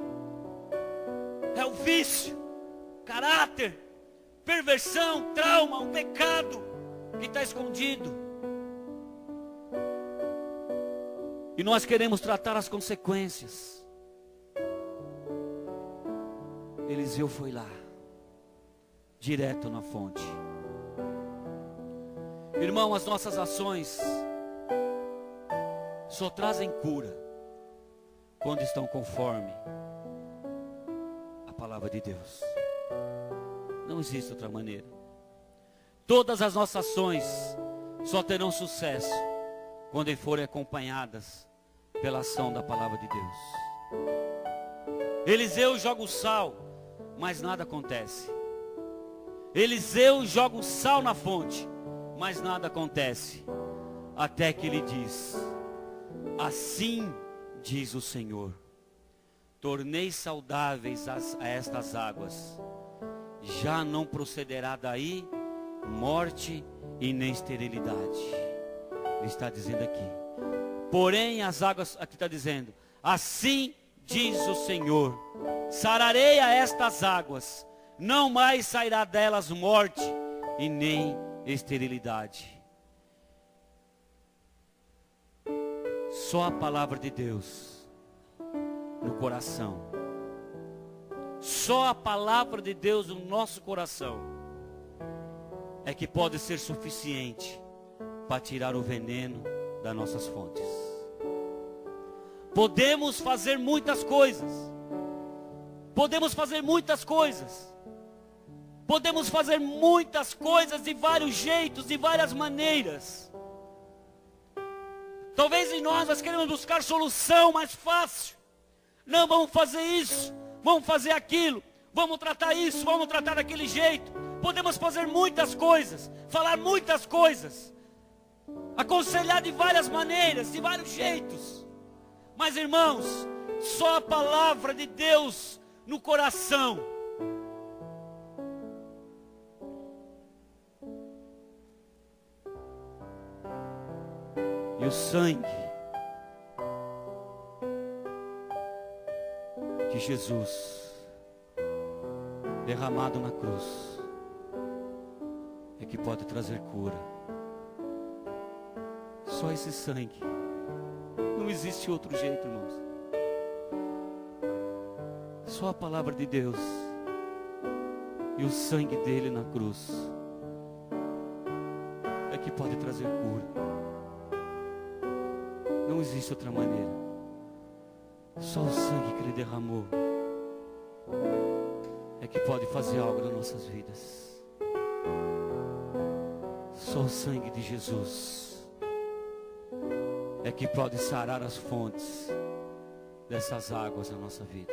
É o vício, caráter, perversão, trauma, um pecado que está escondido. E nós queremos tratar as consequências. Eliseu foi lá, direto na fonte. Irmão, as nossas ações só trazem cura quando estão conforme a palavra de Deus. Não existe outra maneira. Todas as nossas ações só terão sucesso quando forem acompanhadas pela ação da palavra de Deus. Eliseu joga o sal, mas nada acontece. Eliseu joga o sal na fonte, mas nada acontece. Até que ele diz: assim diz o Senhor, tornei saudáveis a estas águas. Já não procederá daí morte e nem esterilidade. Ele está dizendo aqui. Porém as águas, aqui está dizendo, assim diz o Senhor, sararei a estas águas, não mais sairá delas morte e nem esterilidade. Só a palavra de Deus no coração. Só a palavra de Deus no nosso coração é que pode ser suficiente para tirar o veneno das nossas fontes. Podemos fazer muitas coisas. Podemos fazer muitas coisas. Podemos fazer muitas coisas de vários jeitos, de várias maneiras. Talvez em nós queremos buscar solução mais fácil. Não, vamos fazer isso, vamos fazer aquilo, vamos tratar isso, vamos tratar daquele jeito. Podemos fazer muitas coisas, falar muitas coisas, aconselhar de várias maneiras, de vários jeitos. Mas irmãos, só a palavra de Deus no coração e o sangue de Jesus derramado na cruz é que pode trazer cura. Só esse sangue. Não existe outro jeito, irmãos. Só a palavra de Deus e o sangue dele na cruz é que pode trazer cura. Não existe outra maneira. Só o sangue que Ele derramou é que pode fazer algo nas nossas vidas. Só o sangue de Jesus é que pode sarar as fontes dessas águas na nossa vida.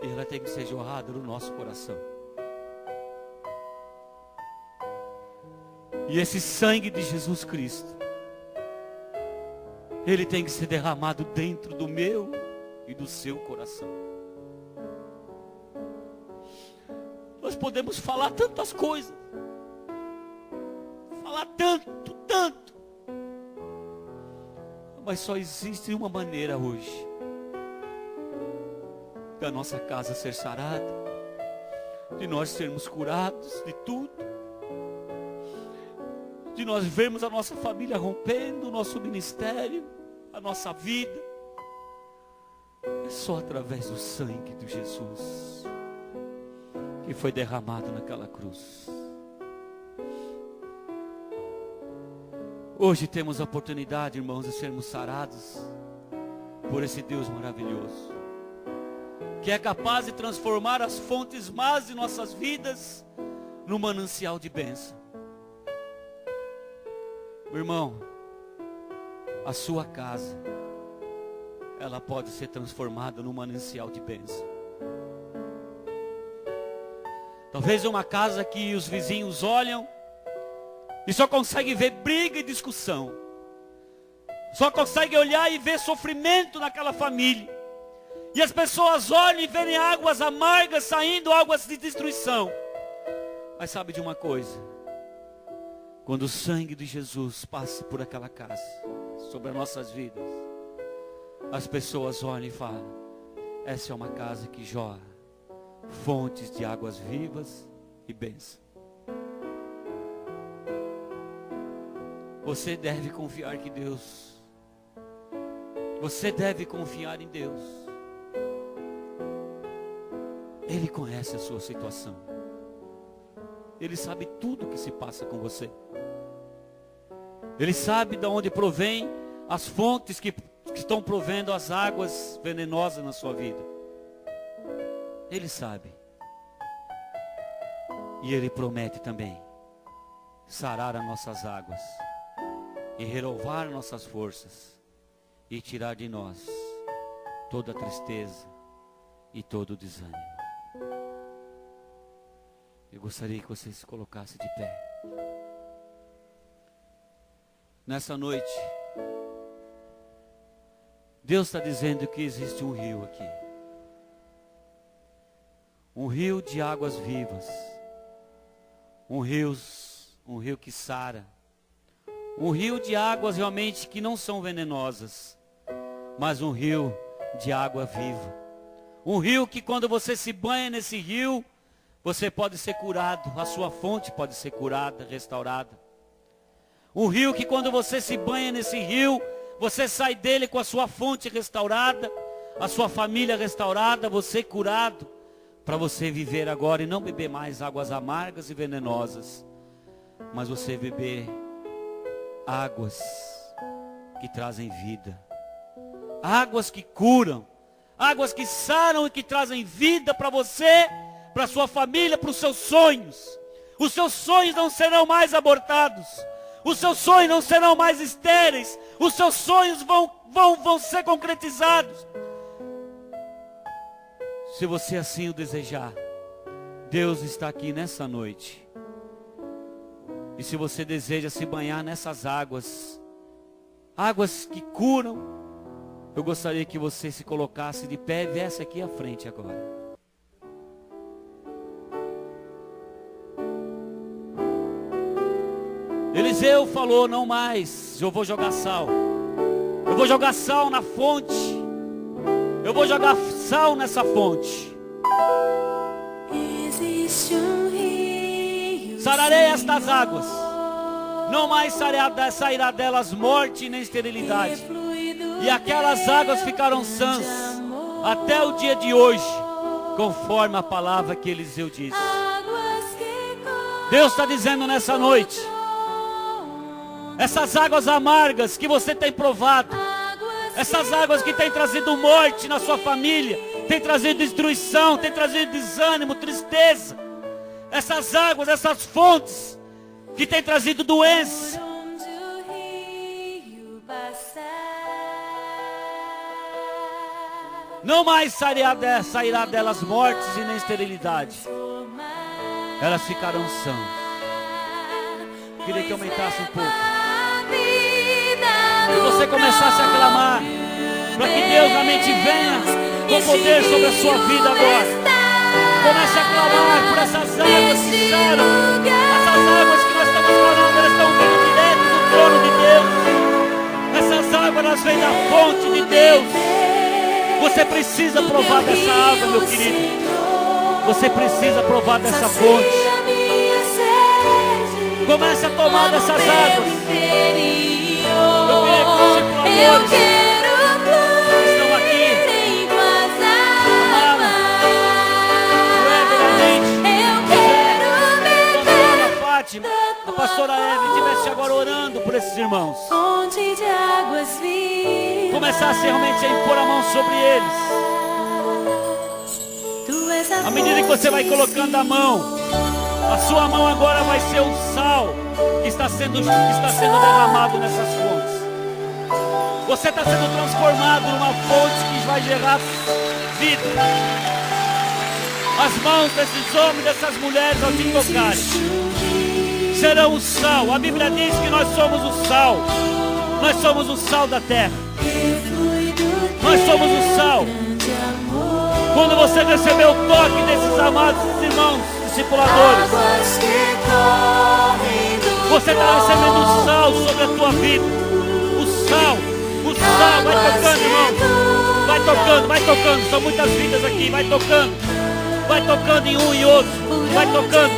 E ela tem que ser jorrada no nosso coração. E esse sangue de Jesus Cristo, ele tem que ser derramado dentro do meu e do seu coração. Nós podemos falar tantas coisas, falar tanto, mas só existe uma maneira hoje da nossa casa ser sarada, de nós sermos curados de tudo, de nós vermos a nossa família rompendo, o nosso ministério, a nossa vida. É só através do sangue de Jesus que foi derramado naquela cruz. Hoje temos a oportunidade, irmãos, de sermos sarados por esse Deus maravilhoso, que é capaz de transformar as fontes más de nossas vidas no manancial de bênção. Meu irmão, a sua casa, ela pode ser transformada num manancial de bênção. Talvez uma casa que os vizinhos olham e só conseguem ver briga e discussão, só conseguem olhar e ver sofrimento naquela família, e as pessoas olham e verem águas amargas saindo, águas de destruição. Mas sabe de uma coisa? Quando o sangue de Jesus passa por aquela casa, sobre as nossas vidas, as pessoas olham e falam: essa é uma casa que jorra fontes de águas vivas e bênção. Você deve confiar que Deus, você deve confiar em Deus. Ele conhece a sua situação. Ele sabe tudo o que se passa com você. Ele sabe de onde provém as fontes que estão provendo as águas venenosas na sua vida. Ele sabe. E Ele promete também sarar as nossas águas e renovar nossas forças e tirar de nós toda a tristeza e todo o desânimo. Eu gostaria que você se colocasse de pé. Nessa noite, Deus está dizendo que existe um rio aqui. Um rio de águas vivas. Um rio que sara. Um rio de águas realmente que não são venenosas, mas um rio de água viva. Um rio que quando você se banha nesse rio, você pode ser curado, a sua fonte pode ser curada, restaurada. Um rio que quando você se banha nesse rio, você sai dele com a sua fonte restaurada, a sua família restaurada, você curado, para você viver agora e não beber mais águas amargas e venenosas, mas você beber águas que trazem vida, águas que curam, águas que saram e que trazem vida para você, para a sua família, para os seus sonhos. Os seus sonhos não serão mais abortados, os seus sonhos não serão mais estéreis, os seus sonhos vão ser concretizados. Se você assim o desejar, Deus está aqui nessa noite. E se você deseja se banhar nessas águas, águas que curam, eu gostaria que você se colocasse de pé e viesse aqui à frente agora. Eliseu falou: não mais, eu vou jogar sal. Eu vou jogar sal na fonte. Eu vou jogar sal nessa fonte. Existe um rio. Sararei estas águas. Não mais sairá delas morte nem esterilidade. E aquelas águas ficaram sãs até o dia de hoje, conforme a palavra que Eliseu disse. Deus está dizendo nessa noite: Essas águas amargas que você tem provado, essas águas que têm trazido morte na sua família, tem trazido destruição, tem trazido desânimo, tristeza. Essas águas, essas fontes que têm trazido doença. Não mais sairá delas mortes e nem esterilidade. Elas ficarão sãs. Queria que aumentasse um pouco. E você começasse a clamar para que Deus realmente venha com poder sobre a sua vida agora. Comece a clamar por essas águas que saram. Essas águas que nós estamos falando, elas estão vindo direto do trono de Deus. Essas águas, elas vêm da fonte de Deus. Você precisa provar dessa água, meu querido. Você precisa provar dessa fonte. Comece a tomar dessas águas. Eu quero clamores que estão aqui. A pastora Evelyn estivesse agora orando por esses irmãos. Começasse realmente a impor a mão sobre eles. À medida que você vai colocando a mão, a sua mão agora vai ser o sal que está sendo derramado nessas fontes. Você está sendo transformado numa fonte que vai gerar vida. As mãos desses homens, dessas mulheres, ao te tocarem, serão o sal. A Bíblia diz que nós somos o sal. Nós somos o sal da terra. Nós somos o sal. Quando você recebeu o toque desses amados irmãos discipuladores, você está recebendo o sal sobre a tua vida. O sal, vai tocando, irmão. Vai tocando. São muitas vidas aqui. Vai tocando em um e outro. Vai tocando.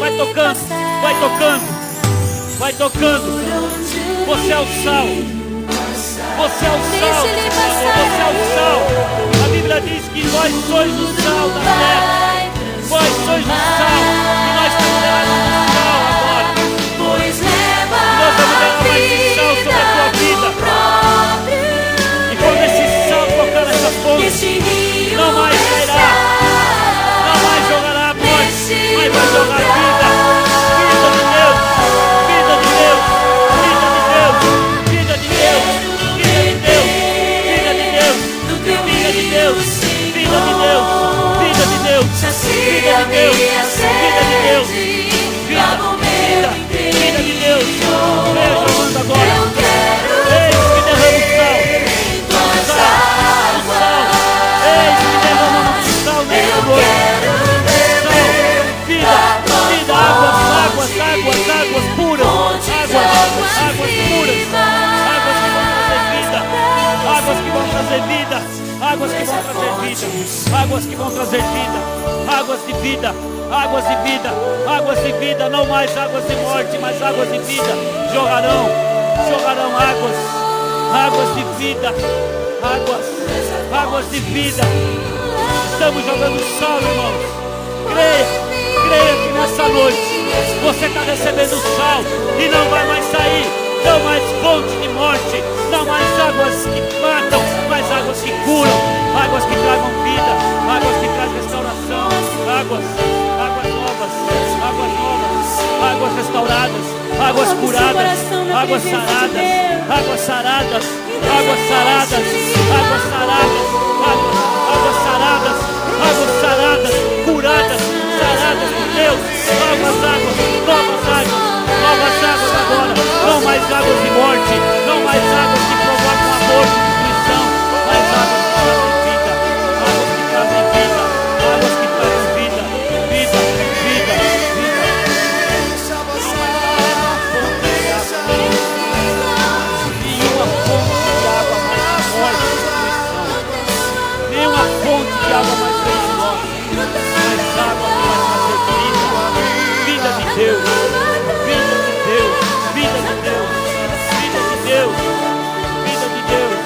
Vai tocando. Você é o sal. Você é o sal. Você é o sal. A Bíblia diz que vós sois o sal da terra. Vós sois o sal. E nós estamos derramando o sal agora. Nós vamos derramar esse sal sobre a tua vida. E quando esse sal tocar nessa fonte, não mais sairá. Não mais jogará a morte, mas vai jogar vida. Vida de Deus. Vida de Deus. Vida de Deus. Vida de Deus. Vida de Deus. Vida de Deus. Vida de Deus. Vida de Deus. Vida de Deus. Vida de Deus. Vida de Deus. Venha jogando agora. Eis que derrama o sal. O sal. Eis que derrama o sal nesse noite. Vida, águas puras, águas puras, águas que vão trazer vida, águas que vão trazer vida, águas que vão trazer vida, águas de vida, águas de vida, águas de vida, não mais águas de morte, mas águas de vida, jorrarão águas de vida, águas de vida. Estamos jogando sal, irmãos. Creia que nessa noite você está recebendo sal e não vai mais sair, não mais fonte de morte, não mais águas que matam, mas águas que curam, águas que tragam vida, águas que trazem restauração, águas novas, águas restauradas, águas curadas, águas saradas, águas saradas, águas saradas, águas saradas, águas saradas, águas saradas, curadas, saradas por Deus, novas águas agora, não mais águas de morte, não mais águas que provocam amor e destruição, mas águas que trazem vida, águas que trazem vida, águas que trazem vida, vida. Nenhuma fonte de água mais morte e destruição, nenhuma fonte de água mais venenosa, mas água que vai trazer vida de Deus, vida de Deus, vida de Deus, vida de Deus, vida de Deus.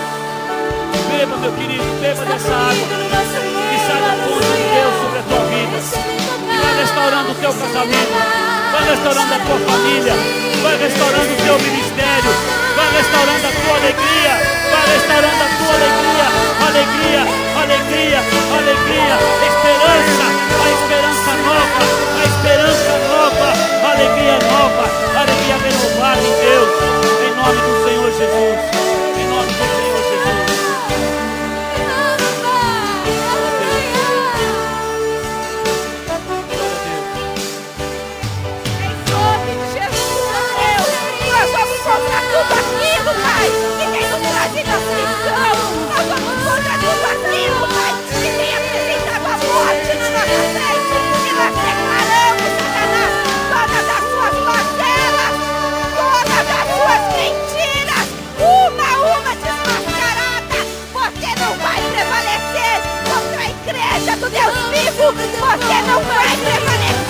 Beba, meu querido, beba dessa água que sai da fonte de Deus sobre a tua vida. Vai restaurando o teu casamento, vai restaurando a tua família, vai restaurando o teu ministério, restaurando a tua alegria, vai restaurando a tua alegria, alegria, alegria, alegria, esperança, a esperança nova, a esperança nova, alegria nova, alegria renovada em Deus, em nome do Senhor Jesus, em nome do Senhor Jesus. Tudo aquilo, Pai, que tem nos trazido aflição. Nós vamos contra tudo aquilo, Pai, que tem apresentado a morte na nossa frente. E nós declaramos, Satanás, todas as suas bazelas, todas as suas mentiras, uma a uma desmascarada. Você não vai prevalecer contra a igreja do Deus vivo. Você não vai prevalecer.